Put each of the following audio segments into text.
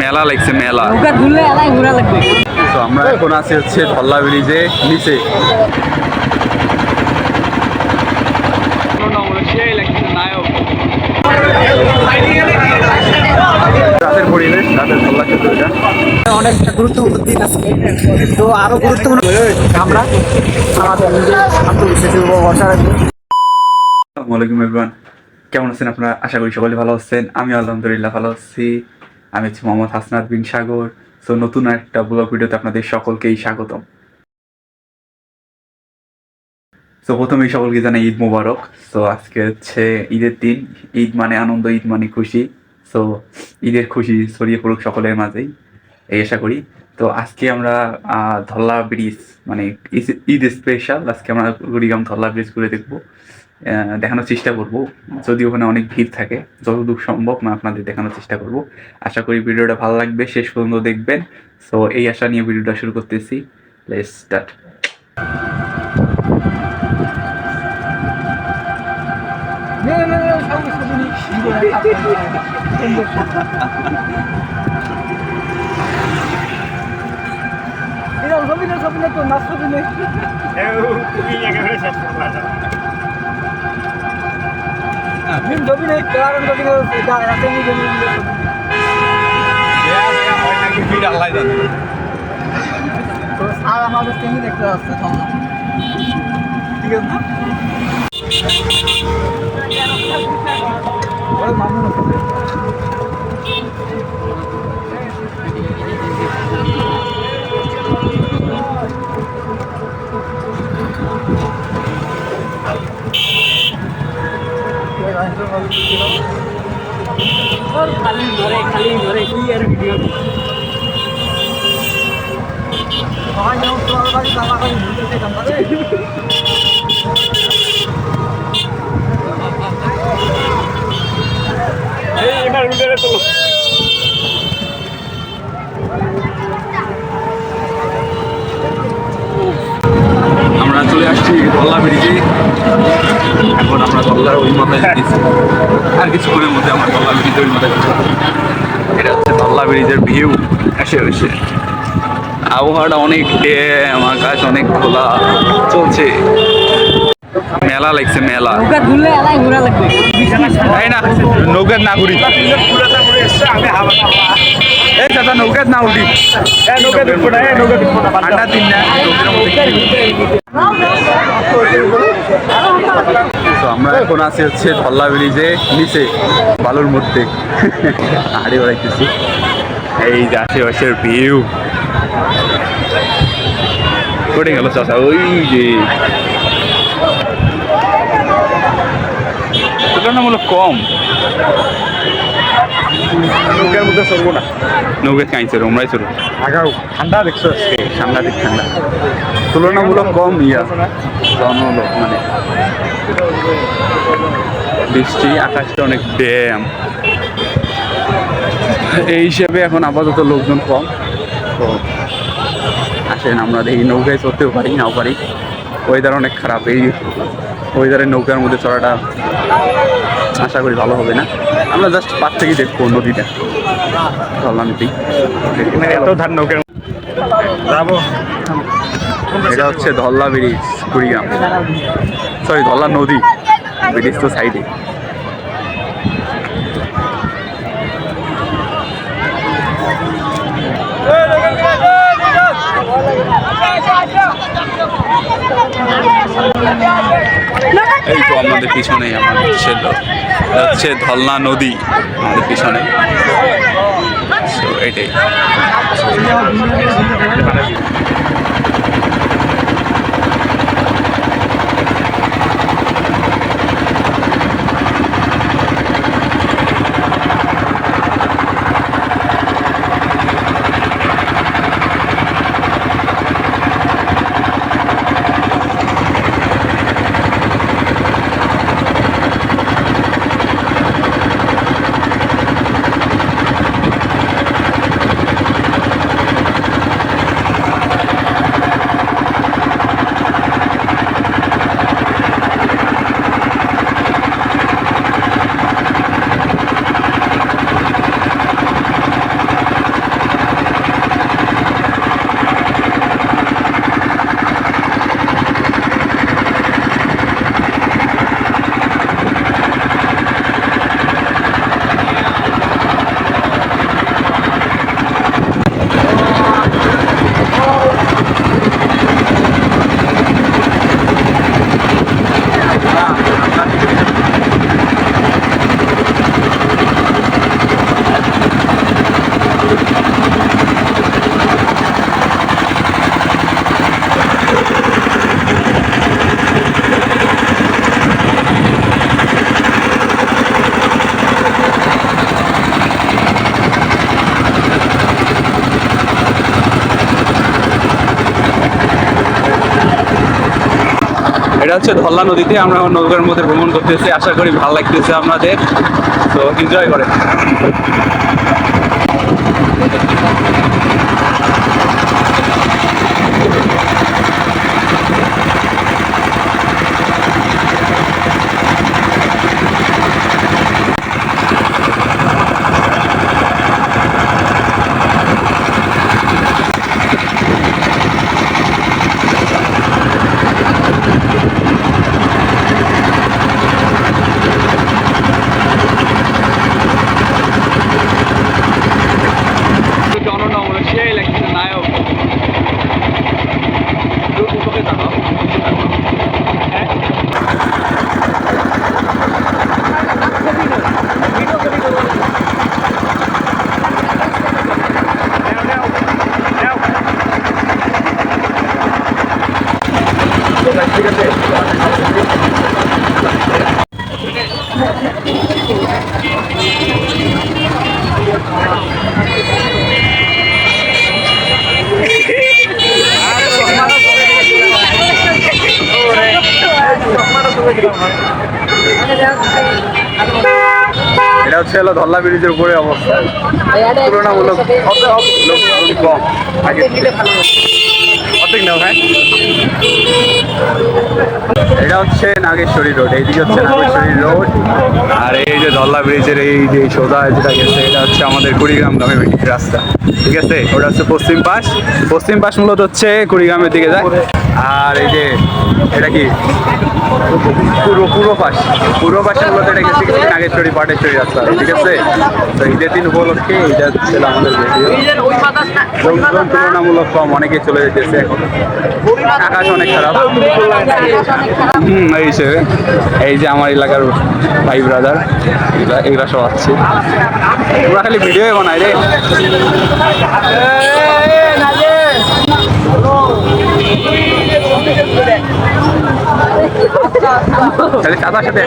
মেলা লাগছে, মেলা। তো আমরা এখন আছি হচ্ছে ধল্লা ব্রিজে নিচে। রাতের পরিবেশ, রাতের ধল্লা ক্ষেত্রটা অনেক গুরুত্বপূর্ণ দিন আছে। তো আরো গুরুত্বপূর্ণ আমরা আসসালামু আলাইকুম এভরিওয়ান, কেমন আছেন আপনারা? আশা করি সকলে ভালো আছেন। আমি আলহামদুলিল্লাহ ভালো আছি। আমি হচ্ছে মোহাম্মদ হাসনাত বিন সাগর। সো নতুন একটা ব্লগ ভিডিওতে আপনাদের সকলকেই স্বাগতম। সো প্রথমেই সকলকে জানাই ঈদ মোবারক। সো আজকে হচ্ছে ঈদের দিন। ঈদ মানে আনন্দ, ঈদ মানে খুশি। সো ঈদের খুশি ছড়িয়ে পড়ুক সকলের মাঝেই, এই আশা করি। তো আজকে আমরা ধল্লা ব্রিজ মানে ঈদ স্পেশাল, আজকে আমরা কুড়িগ্রাম ধল্লা ব্রিজ ঘুরে দেখবো, দেখানোর চেষ্টা করব। যদি ওখানে অনেক ভিড় থাকে, যতদূর সম্ভব না আপনাদের দেখানোর চেষ্টা করব। আশা করি ভিডিওটা ভালো লাগবে, শেষ পর্যন্ত দেখবেন। সো এই আশা নিয়ে ভিডিওটা শুরু করতেছি। Let's start. আমাদের দেখতে আসছে ঠিক আছে না? খালি ধরে কি আর ভিডিও আমরা চলে আসছি ধল্লা ব্রিজে। এখন আমরা ধল্লার ওই মাথায় যেতেছি, আর কিছুক্ষণের মধ্যে আমরা ধল্লা ব্রিজের ওই মাথায় যেতে। এটা হচ্ছে ধল্লা ব্রিজের ভিউ। এসে আবহাওয়াটা অনেক আকাশ অনেক খোলা চলছে। মেলা লাগছে, মেলা। তাই না? নৌকার না ঘুরি, এই দাদা নৌকার না উঠি, ঠান্ডা দিন না। তো আমরা এখন আছি হচ্ছে ধল্লা ব্রিজে নিচে, বালুর মধ্যে হাড়ি বেড়াইতেছি। এই যে আশেপাশের ভিউ। কোটে গেল চাষা, ওই যে তুলনামূলক কম। নৌকার মধ্যে চলবো না, নৌকা কাঁইছে রোমরাই চলো আগাও ঠান্ডা দেখছো, সাংঘাতিক ঠান্ডা, তুলনামূলক কম। জনলোক মানে বৃষ্টি, আকাশটা অনেক ড্যাম, এই হিসেবে এখন আপাতত লোকজন কম। তো আসেন আমরা দেখি, নৌকায় চড়তেও পারি নাও পারি। ওয়েদার অনেক খারাপ, এই ওয়েদারে নৌকার মধ্যে চড়াটা আশা করি ভালো হবে না। আমরা জাস্ট পাশ থেকে দেখবো নদীটা, ধল্লা নদী। এত ধার নৌকার যাবো। এটা হচ্ছে ধল্লা ব্রিজ কুড়িগ্রাম, সরি ধল্লা নদী, ব্রিজ তো সাইডে। এই তো আমাদের পিছনেই আমাদের হচ্ছে ধল্লা নদী, আমাদের পিছনে। এটাই এটা হচ্ছে ধল্লা নদীতে আমরা এখন নৌকার মধ্যে ভ্রমণ করতেছি, আশা করি ভালো লাগতেছে আপনাদের, তো এনজয় করেন। জননমূলক সেই লাগছে নায়ক। ঠিক আছে, এটা হচ্ছে হলো ধল্লা ব্রিজের উপরে অবস্থা, তুলনামূলক লোকজন কম আগে অর্ধেক নাও। হ্যাঁ, এটা হচ্ছে নাগেশ্বরী রোড, এইদিকে হচ্ছে নাগেশ্বরী রোড, আর এই যে ধল্লা ব্রিজের এই যে সোজা যেটা গেছে এটা হচ্ছে আমাদের কুড়িগ্রাম গ্রামের রাস্তা। ঠিক আছে, ওটা হচ্ছে পশ্চিম পাশ। পশ্চিম পাশ মূলত হচ্ছে কুড়িগ্রামের দিকে যায়, আর এই যে এটা কি পূর্ব পাশ, পূর্ব পাশে মূলত এটা গেছে কি নাগেশ্বরী পাটেশ্বরী রাস্তা। ঠিক আছে, তো ঈদের দিন উপলক্ষে এটা ছিল আমাদের ভিডিও। লোকজন তুলনামূলক কম, অনেকে চলে যেতেছে এখন, আকাশ অনেক খারাপ। এই হিসেবে এই যে আমার এলাকার ভাই ব্রাদার এগুলা সব আছে, ওরা খালি ভিডিও বানায় রে। খালি সাদার সাথে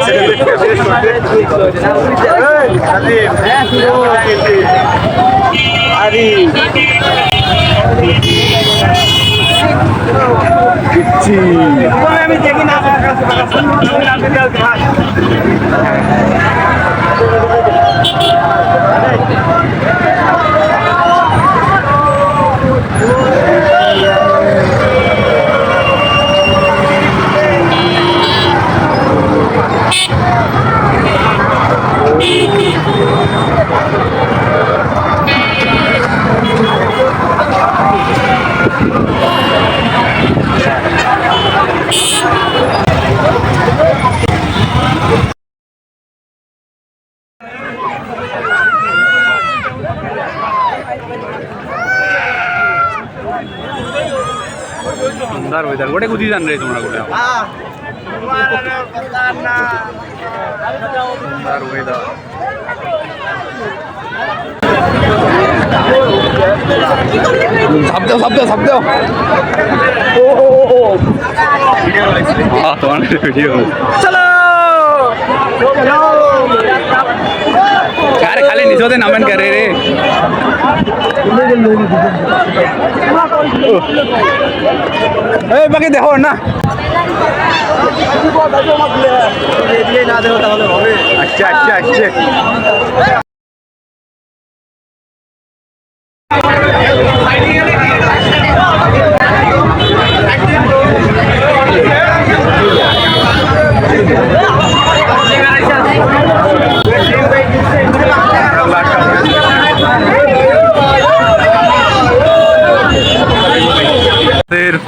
আমি দেখি না সুন্দর ওয়েদার, গোটে কুদি জান রে তোমরা গোটে সুন্দর ওয়েদার। তোমার ভিডিও চলো আরে খালি নিজতে নামেন করে রে। এই বাকি দেখো না, আচ্ছা আচ্ছা আচ্ছা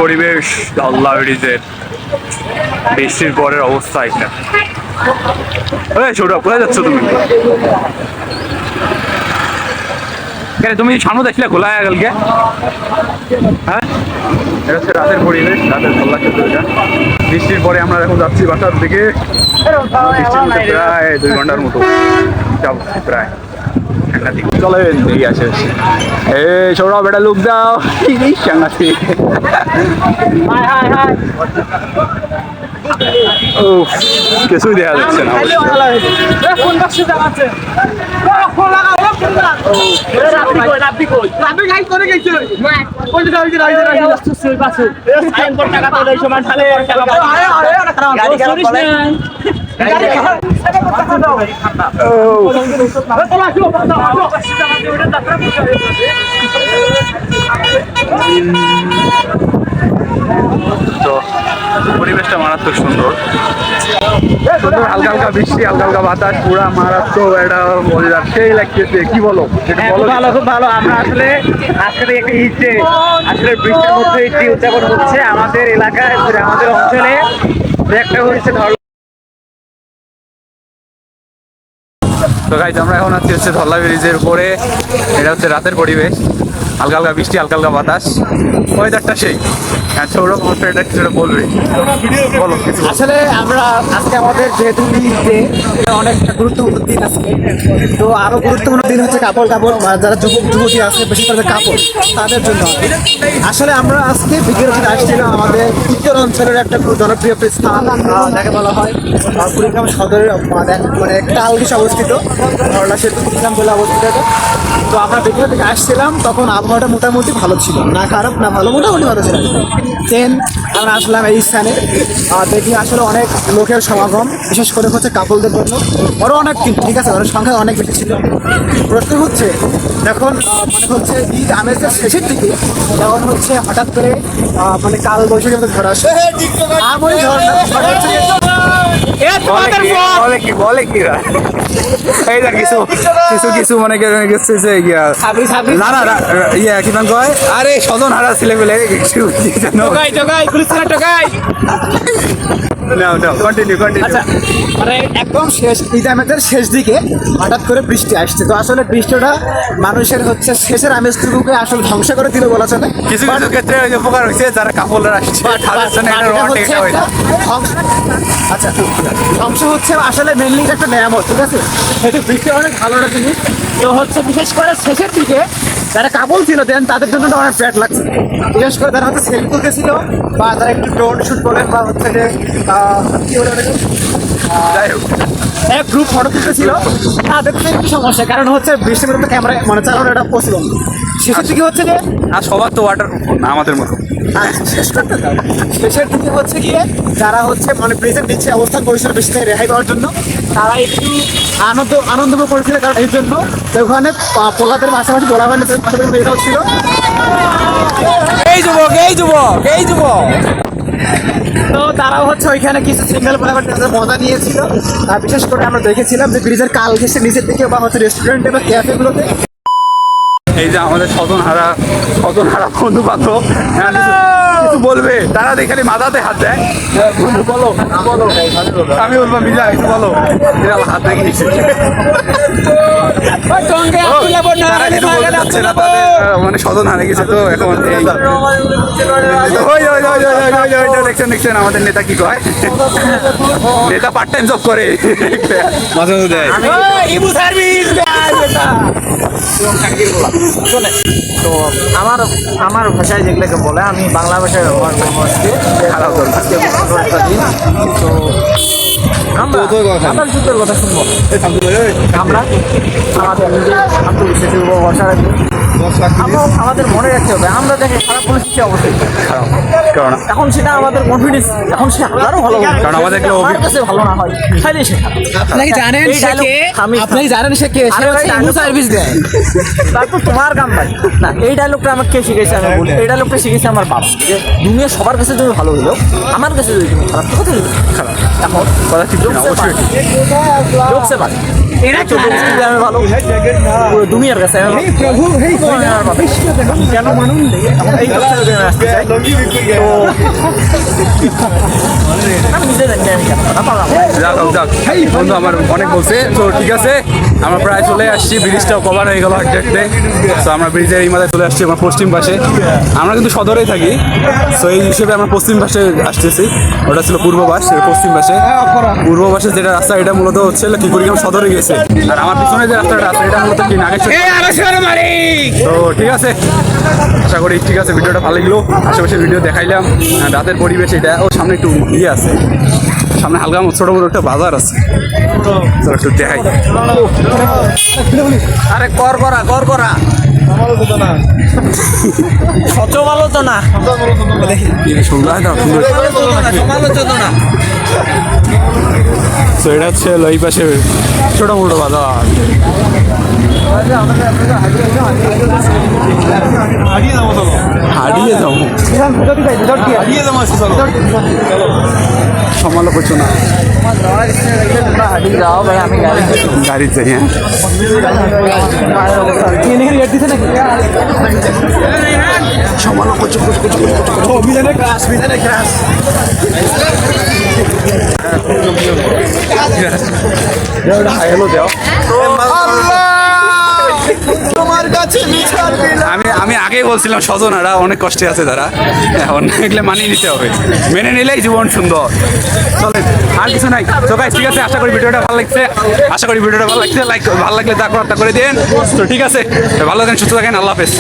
পরিবেশ ধল্লা ব্রিজের বৃষ্টির পরের অবস্থা এটা। ছোট কোথায় যাচ্ছ তুমি? তুমি সামনে দেখলে খোলা হয়ে গেল কে? হ্যাঁ, এটা হচ্ছে রাতের পরিবেশ, রাতের ধল্লা ক্ষেত্রটা। বৃষ্টির পরে আমরা এখন যাচ্ছি বাসার দিকে, প্রায় 2 ঘন্টার মতো যাবো প্রায়। চলেন দেখি আসে এই ছোড়া বেটা লুক দাও সাংঘাতি। কিছুই দেখা যাচ্ছে না। তো পরিবেশটা মারাত্মক সুন্দর, হালকা হালকা বৃষ্টি, হালকা হালকা বাতাস, পুরা মারাত্মক একটা মজাদার, সেই লাগতেছে। কি বলো? খুব ভালো, খুব ভালো। আমরা আসলে আজকে থেকে একটা ঈদ ডে, আসলে বৃষ্টির মধ্যে ঈদটি উদযাপন হচ্ছে আমাদের এলাকায়, আমাদের অঞ্চলে। একটা হচ্ছে তো গাইজ আমরা এখন আছি হচ্ছে ধল্লা ব্রিজের উপরে। এটা হচ্ছে রাতের পরিবেশ, হালকা হালকা বৃষ্টি, হালকা হালকা বাতাস, ওয়েদারটা সেই। আচ্ছা, ওরকম এটা কিছুটা বলবে, বলো কিছু। আসলে আমরা আজকে আমাদের যেহেতু ঈদ ডে, অনেক গুরুত্বপূর্ণ দিন আজকে। তো আরো গুরুত্বপূর্ণ দিন হচ্ছে কাপড় যারা যুবক যুবতী আছে, বেশি করে কাপড়, তাদের জন্য। আসলে আমরা আজকে বিকেল থেকে আসছিলাম আমাদের উত্তর অঞ্চলের একটা খুব জনপ্রিয় স্থান, যাকে বলা হয় কুড়িগ্রাম সদরের মানে কালগিস অবস্থিত, ধরলা সেতু কুড়িগ্রাম জেলা অবস্থিত। তো আমরা বিকেল থেকে আসছিলাম, তখন আবহাওয়াটা মোটামুটি ভালো ছিল, না খারাপ না ভালো, মোটামুটি ভালো ছিল। দেন আমরা আসলাম এই স্থানে, দেখি আসলে অনেক লোকের সমাগম, বিশেষ করে হচ্ছে কাপলদের জন্য। ওরা অনেক, ঠিক আছে, ওরা সংখ্যা অনেক বেশি ছিল। প্রশ্ন হচ্ছে যখন মানে হচ্ছে ঈদ আমেজের শেষের দিকে, তখন হচ্ছে হঠাৎ করে মানে কাল বৈশাখী মতো ঝড় আসে। এমনই ঝড় না, ঝড় হচ্ছে বলে কি এই দেখ কিছু কিছু কিছু মনে গেছে যে না না ইয়ে কি নাম কয়, আরে সজন হারা ছেলে পেলে কিছু আচ্ছা, মানে একদম শেষ ঈদ আমেজের শেষ দিকে হঠাৎ করে বৃষ্টি আসছে। তো আসলে বৃষ্টিটা মানুষের হচ্ছে শেষের আমেজটুকুকে আসলে ধ্বংস করে দিল বলা চলে। কিছু কিছু ক্ষেত্রে ওই যে উপকার হয়েছে যারা কাপড় আসছে তাদের জন্য এটা হচ্ছে একটা আচ্ছা, ধ্বংস হচ্ছে আসলে মেনলি একটা নিয়ামত, ঠিক আছে। সেটা বৃষ্টি অনেক ভালো একটা জিনিস। তো হচ্ছে বিশেষ করে শেষের দিকে যারা কাপল ছিল দেন তাদের জন্য অনেক প্যাট লাগছে, বিশেষ করে যারা হচ্ছে সেলফি তুলতেছিল বা যারা একটু ড্রোন শুট বলেন বা হচ্ছে যে কি বলে ওটাকে, যাই হোক এক গ্রুপ ফটো তুলতেছিল, তাদের তো একটু সমস্যা, কারণ হচ্ছে বৃষ্টির মধ্যে ক্যামেরা মানে চালানো এটা পসিবল। শেষের দিকে হচ্ছে যে আর সবার তো ওয়াটার না আমাদের মতো। শেষ করতে দাও। শেষের দিকে হচ্ছে গিয়ে যারা হচ্ছে মানে ব্রিজের নিচে অবস্থান করেছিল বৃষ্টি থেকে রেহাই পাওয়ার জন্য, তারা একটু আনন্দ করেছিল, কারণ এই জন্য তো ওখানে পোলাদের পাশাপাশি বলা হয় পাশাপাশি বের হচ্ছিল। এই যুবক এই যুবক এই যুবক তো তারাও হচ্ছে ওইখানে কিছু সিঙ্গেল বরাবর তাদের মজা নিয়েছিল। বিশেষ করে আমরা দেখেছিলাম যে ব্রিজের কাল ঘেসে নিচের দিকে বা হচ্ছে রেস্টুরেন্টে বা ক্যাফেগুলোতে এই যে আমাদের স্বজনহারা বন্ধু বান্ধব কিছু বলবে, তারা এখানে মাথাতে হাত দেয়। বন্ধু বলো বলো, আমি বলবো মিজা কিছু বলো, এরা আমার হাত দেখে নিচ্ছে। মানে স্বজন হারে গেছে, তো এখন দেখছেন আমাদের নেতা কি কয়, নেতা পার্ট টাইম জব করে, মাঝে মাঝে দেয়। তো আমার ভাষায় যেগুলোকে বলে, আমি বাংলা ভাষায় ব্যবহার করবো আজকে। তো আমরা যুদ্ধের কথা শুনবো, আমরা আমাদের ভরসা রাখবো, আমাদের মনে রাখতে হবে। আমরা দেখে খারাপ পরিস্থিতি অবশ্যই খারাপ, কারণ এখন সেটা আমাদের কনফিডেন্স, এখন সে আরো ভালো, কারণ আমাদের আমার কাছে ভালো না হয় তাহলে সে আপনি জানেন সে কে? আপনি জানেন সে কে? সে হচ্ছে ইমো সার্ভিস দেয়। তারপর তোমার কাম ভাই না, এই ডায়লগটা আমাকে কে শিখেছে? আমি বলি, এই ডায়লগটা শিখেছে আমার বাবা, যে দুনিয়া সবার কাছে তুমি ভালো হইলো, আমার কাছে যদি তুমি খারাপ, তো কোথায় খারাপ? এখন কথা ঠিক না, অবশ্যই জোকসে পারে এরা তো আমি ভালো, পুরো দুনিয়ার কাছে আমি প্রভু কেন মানুষ এই কথা যদি আমি আসতে চাই, তো আমি নিজে জানি আমি কেন না পারলাম। যাক বন্ধু আমার অনেক বলছে, তো ঠিক আছে আমরা প্রায় চলে আসছি, ব্রিজটাও কভার হয়ে গেল হাঁটতে হাঁটতে। তো আমরা ব্রিজের এই মাথায় চলে আসছি আমার পশ্চিম পাশে, আমরা কিন্তু সদরেই থাকি, তো এই হিসেবে আমরা পশ্চিম পাশে আসতেছি। ওটা ছিল পূর্ব পাশ, পশ্চিম পাশে পূর্ব পাশে যেটা রাস্তা, এটা মূলত হচ্ছে কি কুড়িগ্রাম সদরে গেছে, আর আমার পিছনে যে রাস্তাটা আছে এটা মূলত কি নাগেশ্বর। তো ঠিক আছে, আশা করি ঠিক আছে, ভিডিওটা ভালো লাগলো, আশেপাশে ভিডিও দেখাইলাম, রাতের পরিবেশ এটা, ও সামনে একটু ইয়ে আছে সামনে হালকা ছোট বড় একটা বাজার আছে, চলো একটু দেখাই। আরে কর করা সমালোচনা সুন্দর হয় না? সুন্দর। সমালোচনা তো এটা হচ্ছে এই পাশে ছোট মোটো বাজার। হারিয়ে যাবো সমালোচনা যাও ভাই আমি গাড়ি যাই। হ্যাঁ আমি আগেই বলছিলাম স্বজনেরা অনেক কষ্টে আছে তারা, এখন এগুলো মানিয়ে নিতে হবে, মেনে নিলেই জীবন সুন্দর। চলেন আর কিছু নাই। তো গাইস ঠিক আছে, আশা করি ভিডিওটা ভালো লাগছে, লাইক ভালো লাগলে তা করে দিন। তো ঠিক আছে, ভালো থাকেন, সুস্থ থাকেন, আল্লাহ হাফেজ।